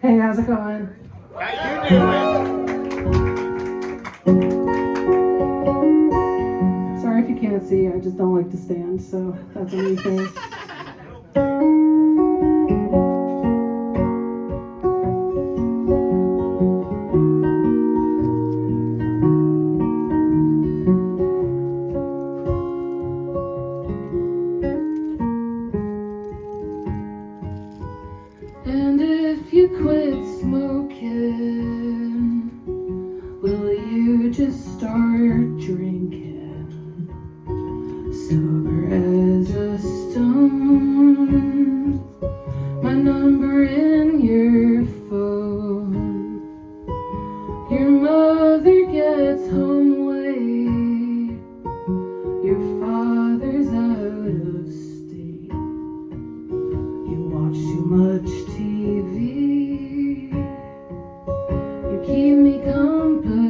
Hey, how's it going? How you doing? Sorry if you can't see, I just don't like to stand, so that's a new thing. And if you quit smoking, will you just start drinking? Sober as a stone, my number in your phone. Your mother gets home late, your father's out of state. You watch too much TV, you keep me company.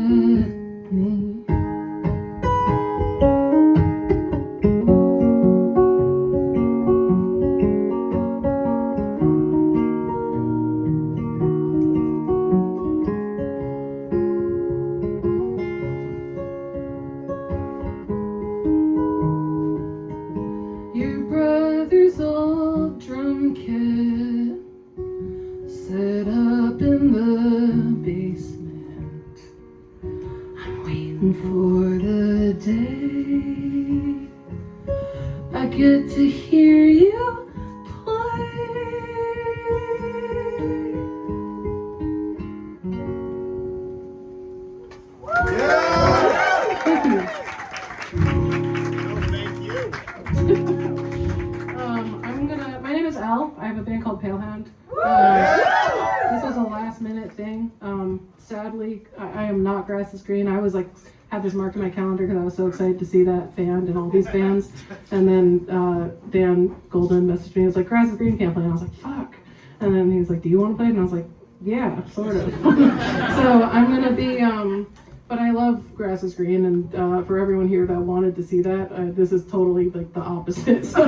Your brother's old drum kit set up in the basement. I'm waiting for the day I get to hear you play. Thank you. My name is Elle. I have a band called Palehound. This was a last minute thing. Sadly, I am not Grass is Green. I was like, had this marked in my calendar because I was so excited to see that band and all these bands. And then Dan Golden messaged me. He was like, Grass is Green can't play. And I was like, fuck. And then he was like, do you want to play? And I was like, yeah, sort of. So I'm going to be, but I love Grass is Green, and for everyone here that wanted to see that, this is totally like the opposite. So,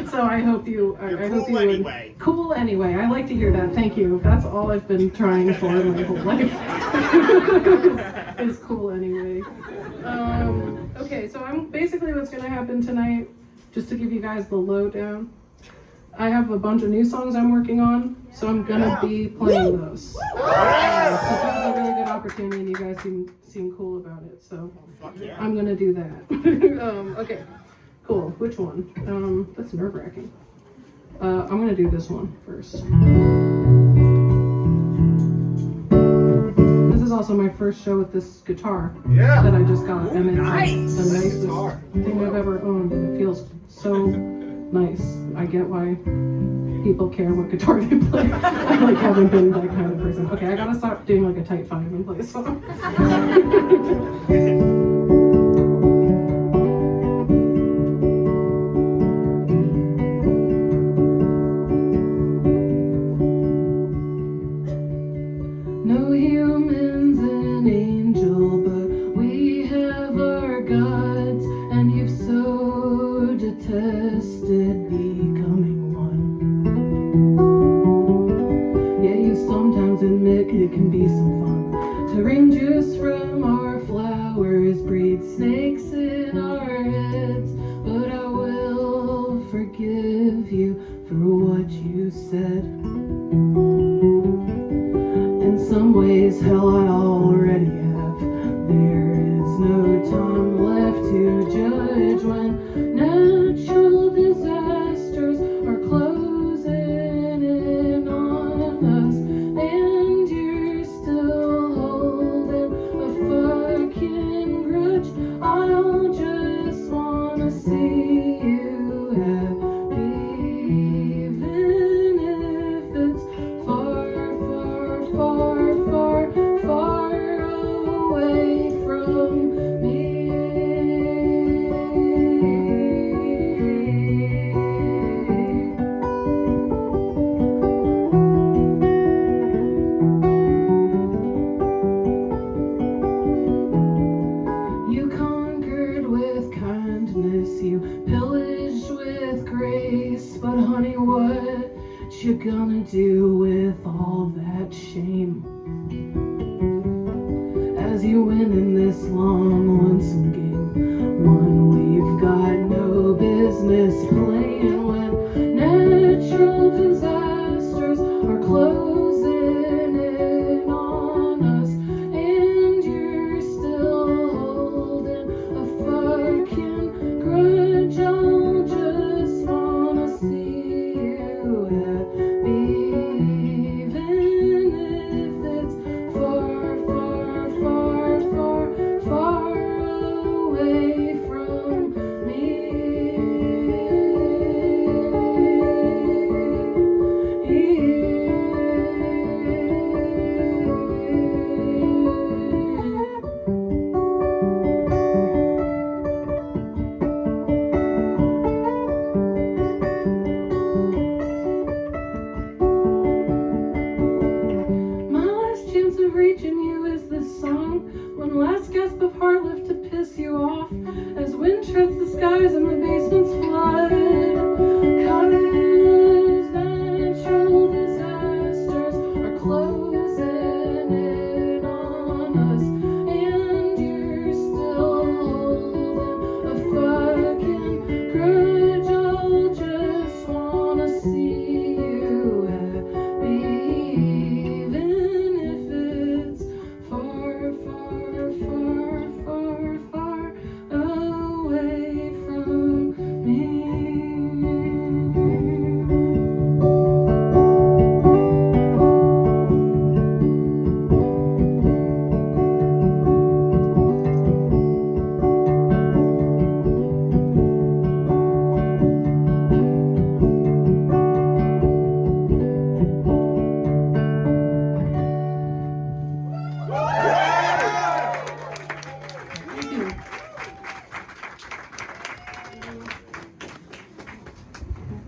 so I hope you, I hope you anyway. Cool anyway. I like to hear that. Thank you. That's all I've been trying for my whole life. It's cool anyway. Okay, so I'm basically what's going to happen tonight, just to give you guys the lowdown. I have a bunch of new songs I'm working on, so I'm gonna be playing those. So this is a really good opportunity, and you guys seem cool about it, so I'm gonna do that. Okay, cool. Which one? That's nerve-wracking. I'm gonna do this one first. This is also my first show with this guitar that I just got, and it's the nicest thing I've ever owned, and it feels so nice. I get why people care what guitar they play. I like haven't been that kind of person. Okay, I gotta stop doing like a tight five and play a song. No human's an angel, but we have our gods, and you've so detested becoming one. Yeah, you sometimes admit it can be some fun to wring juice from our flowers, breed snakes in our heads, but I will forgive you for what you said. In some ways, hell, I already have. There is no time left to judge when natural disasters are closing in on us, and you're still holding a fucking grudge. I'll just wanna see you happy, even if it's far, far, far, far, far you gonna do with all that shame? As you win in this long, lonesome game, one we've got no business playing, when natural disasters are closing in on us, and you're still holding a fucking grudge. I'll just wanna see you happy, even if it's far, far, far, far, far away from reaching you is this song, one last gasp of heart left to piss you off, as wind treads the skies and the basement's flood. 'Cause natural disasters are closing in on us, and you're still holding a fucking grudge. I'll just wanna see you happy, even if it's far, far, far, far, far away from me.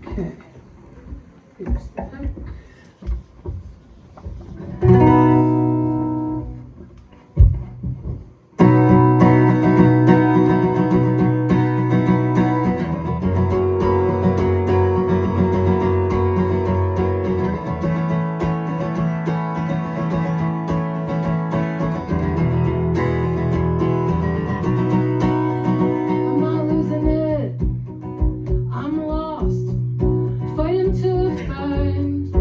Okay, here's the hook. I'm not losing it, I'm lost, fighting to find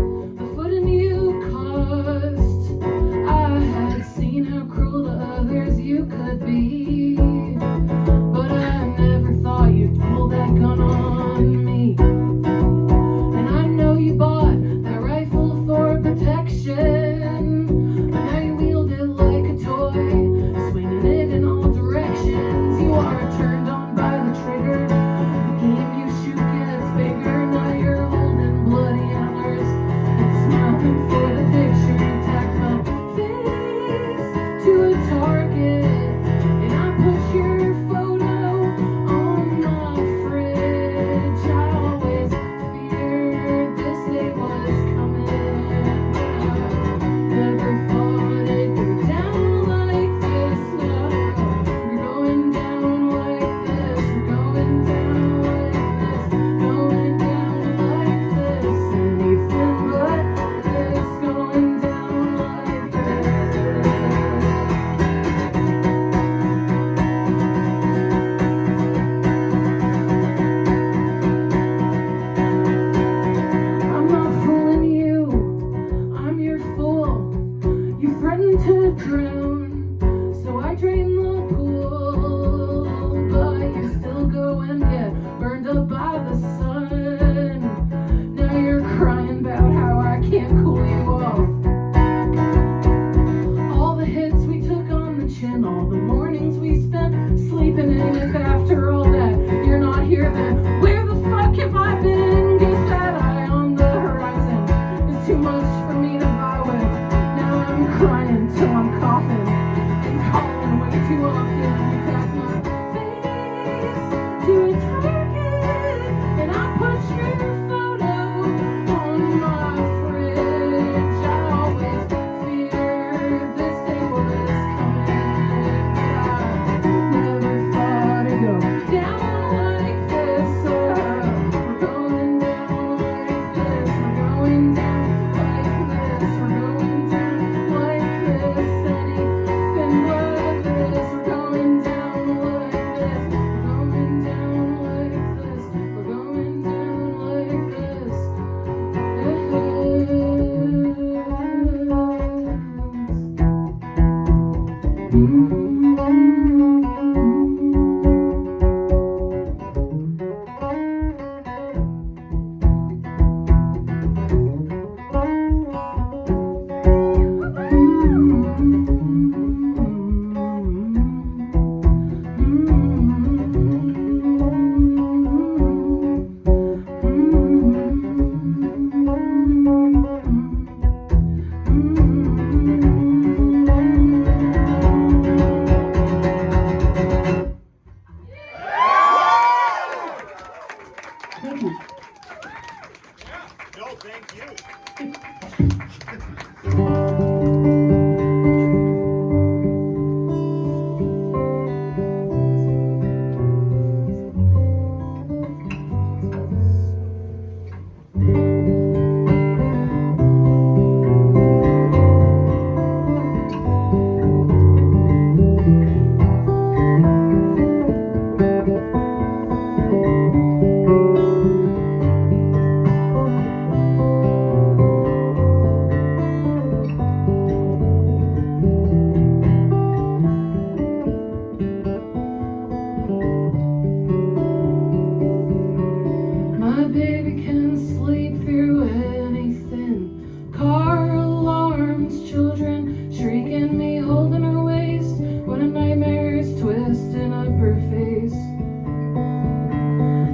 My baby can sleep through anything. Car alarms, children shrieking me, holding her waist, when a nightmare's twisting up her face.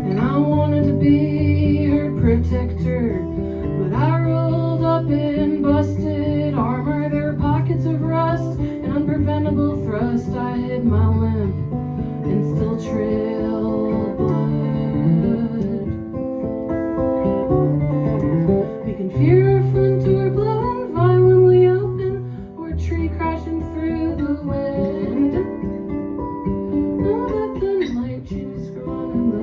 And I wanted to be her protector, but I rolled up in busted armor. There were pockets of rust and unpreventable thrust. I hid my limp and still trail blood. We can fear our front door blowing violently open, or a tree crashing through the wind. Know that the light chain is gone and the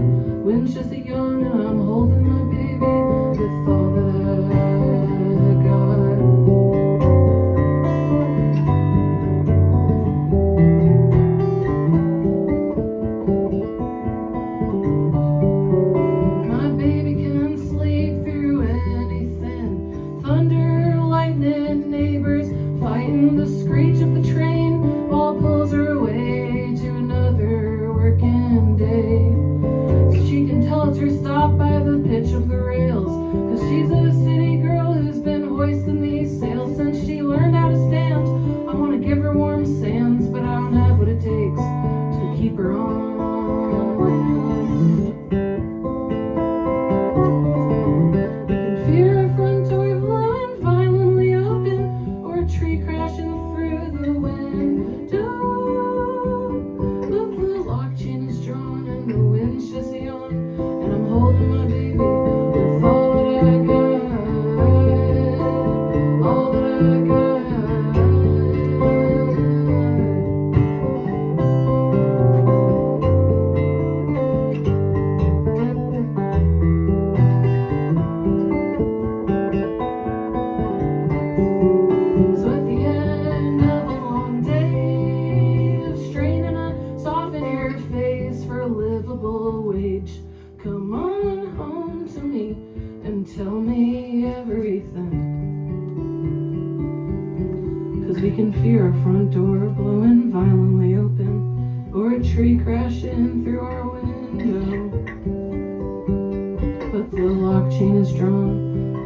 wind's just a yawn, and I'm holding my baby with all that I got. My baby can sleep through anything. Thunder, lightning, neighbors fighting the screech of the train, while it pulls her away to another working day. So she can tell it's her stop by the pitch of the rails, 'cause she's a city girl who's been hoisting these sails since she learned how to stand. I want to give her warm sands, but I don't have what it takes to keep her on land. We can fear our front door blowing violently open, or a tree crashing through the window. But the lock chain is drawn and the wind's just a yawn, and I'm holding my baby with all that I got. All that I got. So at the end of a long day of straining a soften your face for a livable wage, come on home to me and tell me everything. 'Cause we can fear our front door blowing violently open, or a tree crashing through our window. But the lock chain is drawn,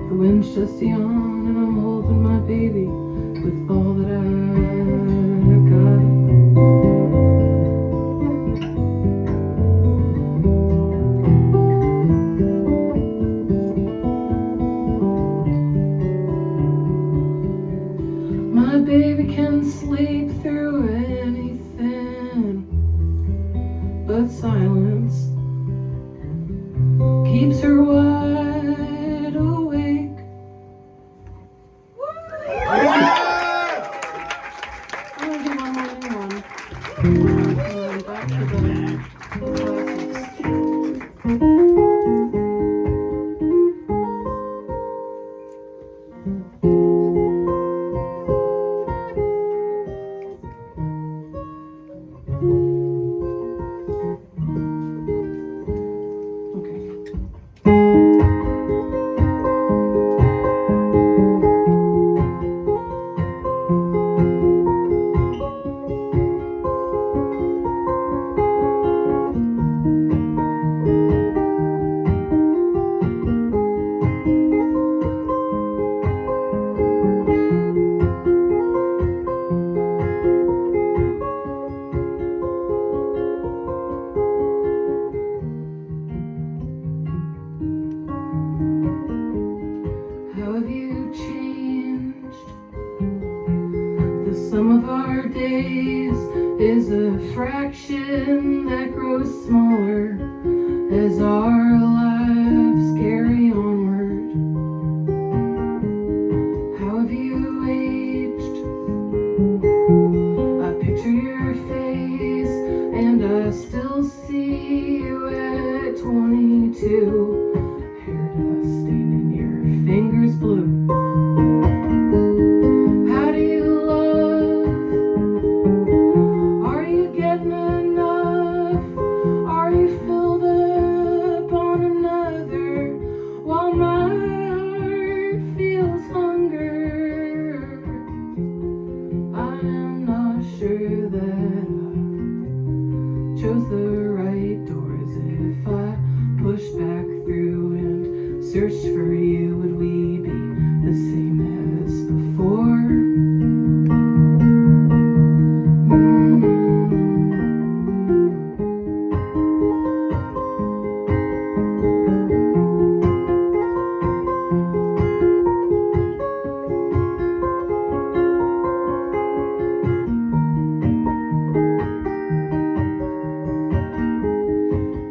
the wind's just yawn, and I'm holding my baby with all that I got. My baby can sleep through anything, but silence keeps her wide awake. I'm gonna do one more new one. And then back to the classics. How have you changed? The sum of our days is a fraction that grows smaller as our lives carry onward. fire's blue. How do you love? Are you getting enough? Are you filled up on another? While my heart feels hunger, I am not sure that I chose the right doors. If I push back through and searched for you, would we be the same as before?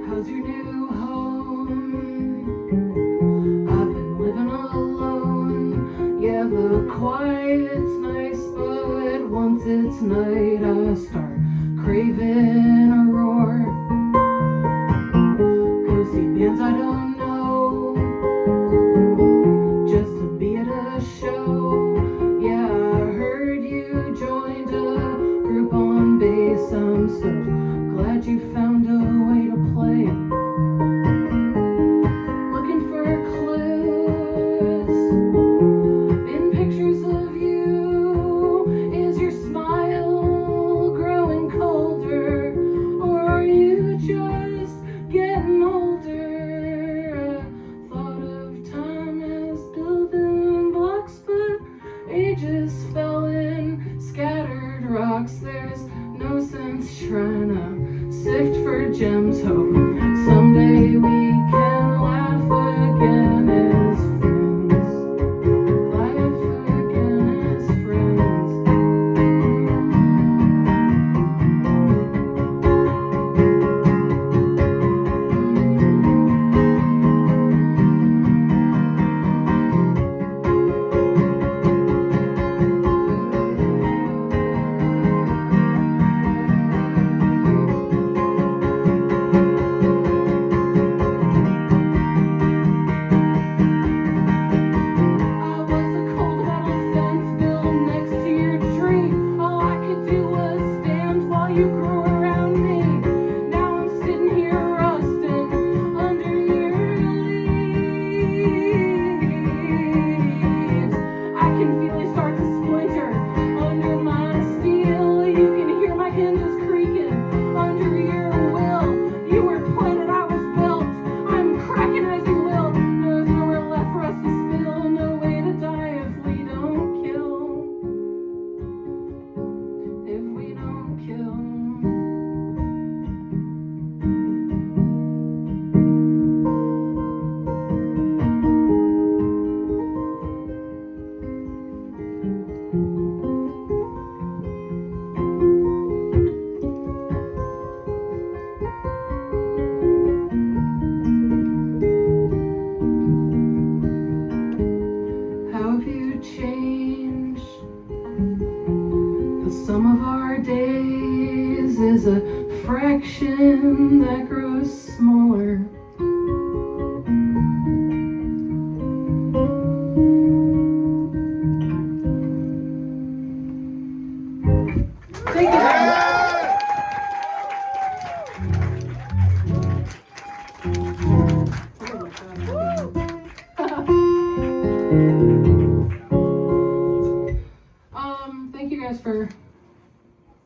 How's your new home? I've been living alone. Yeah, the quiet's nice, but once it's night, I start craving a roar. Go see bands I don't know, just to be at a show. Yeah, I heard you joined a group on bass. I'm so glad you found a way to play. Looking for clues in pictures of you. Is your smile growing colder, or are you just getting older? Thought of time as building blocks, but ages fell in scattered rocks. There's no sense trying to sift for gems. Hope someday we can laugh again as friends. Laugh again as friends. I was a cold metal fence built next to your tree. All I could do was stand while you grew around me. Now I'm sitting here rusting under your leaves. I can feel you start to splinter under my steel. You can hear my hinges creaking under your will. You were planted, I was built. I'm cracking as you will. There's nowhere left for us to spill. No way to die if we don't kill. If we don't kill. How have you changed? The sum of our days is a fraction that grows smaller. Thank you. Thank you guys for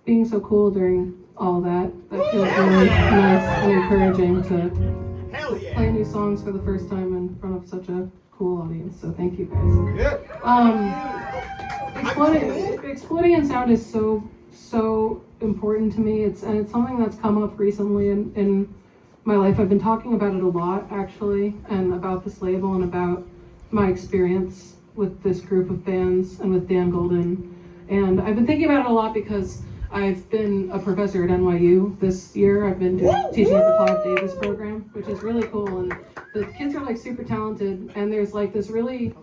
being so cool during all that. That feels really nice and encouraging to Hell yeah. play new songs for the first time in front of such a cool audience. So thank you guys. Exploding in sound is so important to me. It's something that's come up recently in my life. I've been talking about it a lot actually, and about this label and about my experience with this group of bands and with Dan Golden. And I've been thinking about it a lot because I've been a professor at NYU this year. I've been teaching at the Clive Davis program, which is really cool. And the kids are like super talented, and there's like this really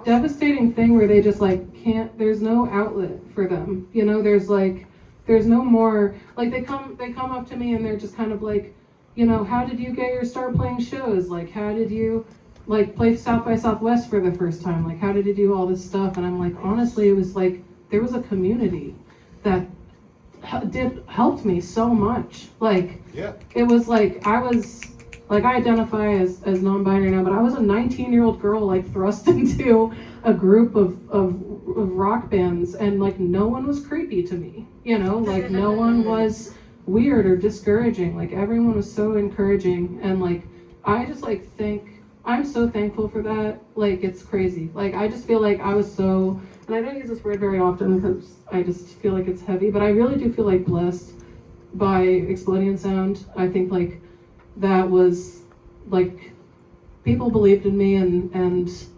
devastating thing where they just like can't, there's no outlet for them. You know, there's no more, like they come up to me and they're just kind of like, you know, how did you get your start playing shows? Like, how did you like play South by Southwest for the first time? Like, how did he do all this stuff? And I'm like, honestly, it was like there was a community that helped me so much. Like, Yeah. it was like I identify as non-binary now, but I was a 19-year-old girl like thrust into a group of rock bands, and like no one was creepy to me, you know, like no one was weird or discouraging. Like everyone was so encouraging, and like I just like I'm so thankful for that. Like it's crazy. Like I just feel like I was so, and I don't use this word very often because I just feel like it's heavy, but I really do feel like blessed by Exploding Sound. I think like that was like people believed in me, and it's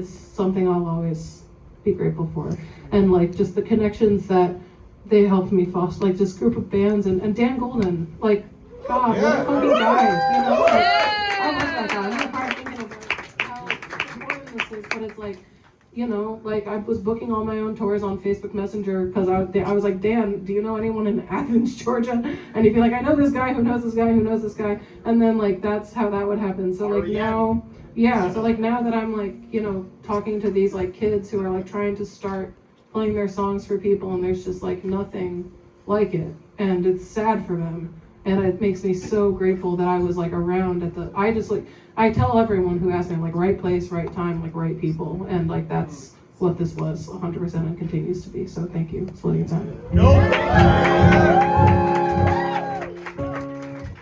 something I'll always be grateful for. And like just the connections that they helped me foster, like this group of bands, and Dan Golden, like God, what a fucking guy, you know? Like, I love that guy. I'm probably thinking about how important this is, but it's like, you know, like I was booking all my own tours on Facebook Messenger because I was like, Dan, do you know anyone in Athens, Georgia? And he'd be like, I know this guy who knows this guy who knows this guy. And then like that's how that would happen. So like now, yeah, so like now that I'm like, you know, talking to these like kids who are like trying to start playing their songs for people, and there's just like nothing like it, and it's sad for them. And it makes me so grateful that I was like around I tell everyone who asks me, I'm like, right place, right time, like right people. And like that's what this was 100% and continues to be. So thank you. Exploding Sound. No.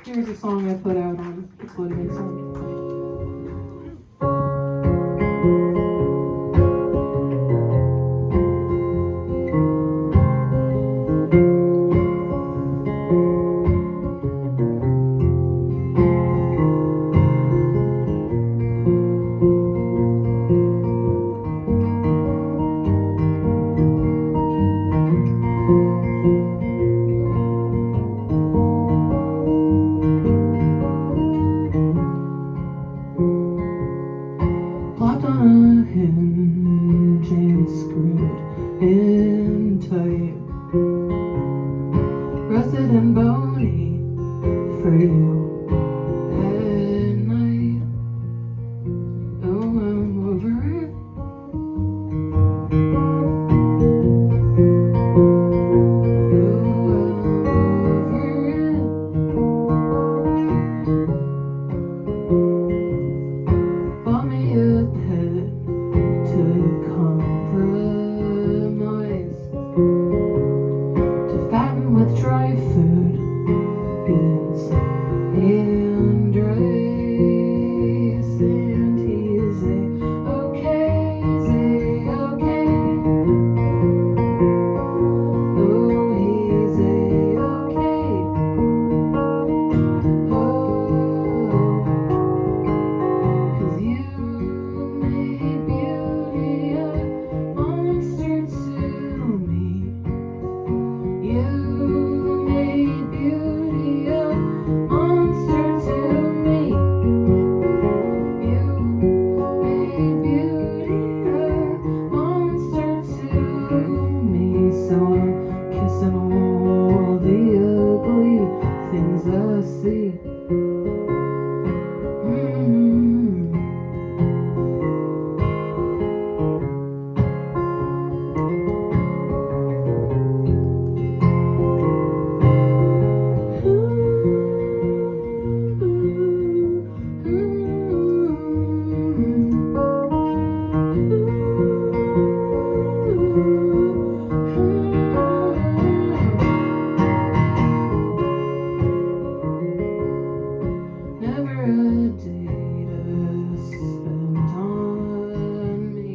Here's a song I put out on Exploding Sound. Locked on a hinge and screwed in tight, rusted and bony for you at night. Oh, I'm over it. Bought me a pet to compromise, to fatten with dry food, beans and rice. And he's okay. Oh, he's okay. Oh, 'cause you made beauty a monster to me. You made beauty a monster to me. You made beauty a monster to me. So I'm kissing all the ugly things I see. Never a day to spend on me,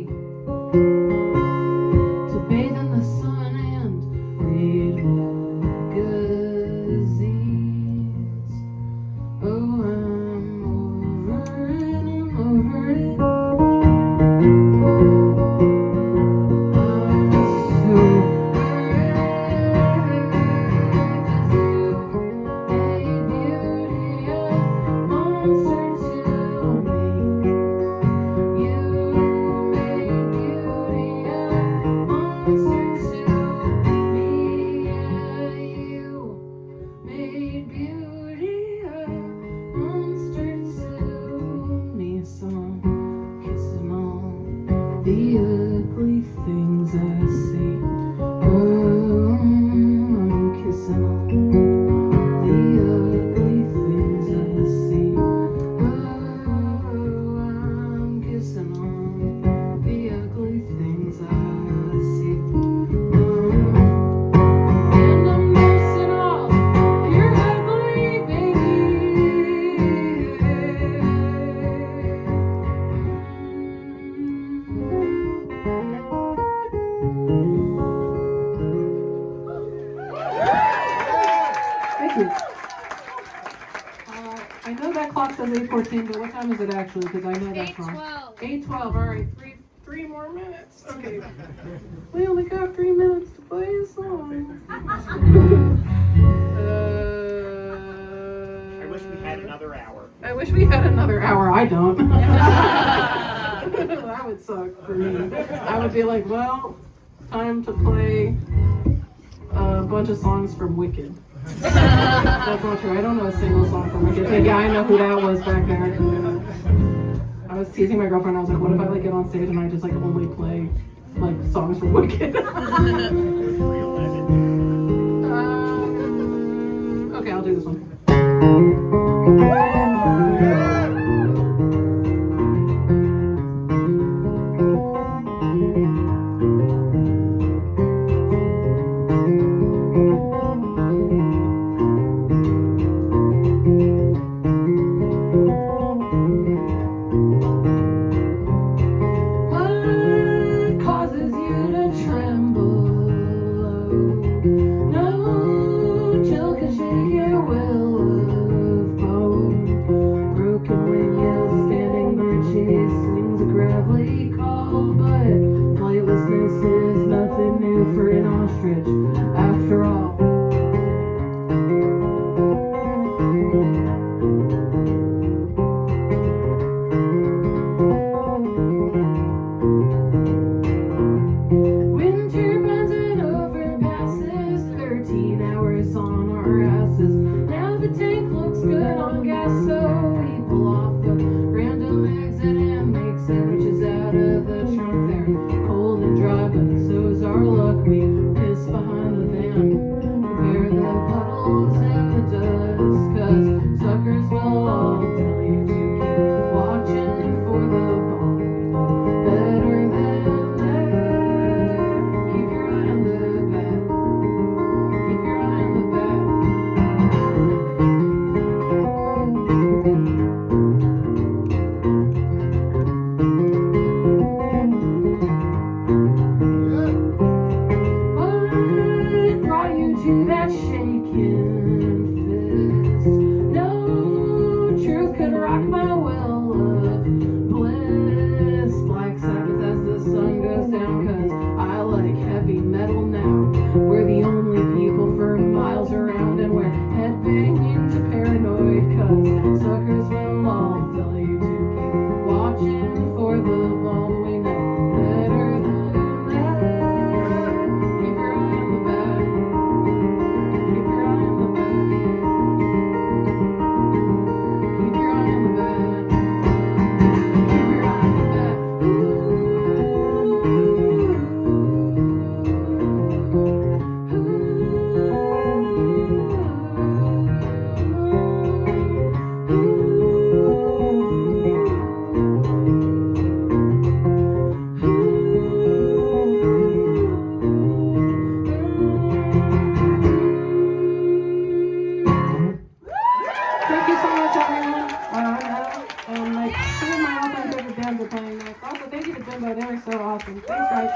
to bathe in the sun and read magazines. Oh, I'm over it. I'm so over it, 'cause you made beauty a monster to me. You made beauty the ugly things I see. Oh, I'm kissing all the ugly things I see. Oh, I'm kissing all the ugly things I see. And I'm missing all your ugly Thank you. I know that clock says 8:14, but what time is it actually? Because I know that's wrong. 8:12. All right, three more minutes. Okay. We only got 3 minutes to play a song. I wish we had another hour. I wish we had another hour. I don't. That would suck for me. I would be like, well, time to play a bunch of songs from Wicked. That's not true. I don't know a single song from Wicked. But yeah, I know who that was back there. I was teasing my girlfriend. I was like, what if I like get on stage and I just like only play like songs from Wicked? Okay, I'll do this one. What causes you to tremble? No chill can shake your will of bone. Broken winged, standing birches, swings a gravelly call, but flightlessness is nothing new for an ostrich, after all. Wind turbines and overpasses, 13 hours on our asses. Now the tank looks good on gas, so we pull off a random exit and make sandwiches out of the trunk there. Cold and dry, but so's our luck. We piss behind the van, prepare the puddles and the dust, 'cause suckers will all tell you to keep watching for the ball. Better than that. Keep your eye on the bat. Keep your eye on the bat. What brought you to that shaking fist? No truth could rock my will of bliss. Black Sabbath as the sun goes down, 'cause I like heavy metal now. We're the only people for miles around, and we're headbanging to Paranoid, 'cause suckers will all tell you to keep watching for the ball. We know better than that. Keep your eye on the bat. Keep your eye on the bat. Keep your eye on the bat. Keep your eye on the bat. Thank you so much, everyone. I'm Al, and like two of my all-time favorite bands are playing next. Also, thank you to Bimbo. They were so awesome. Thanks, guys.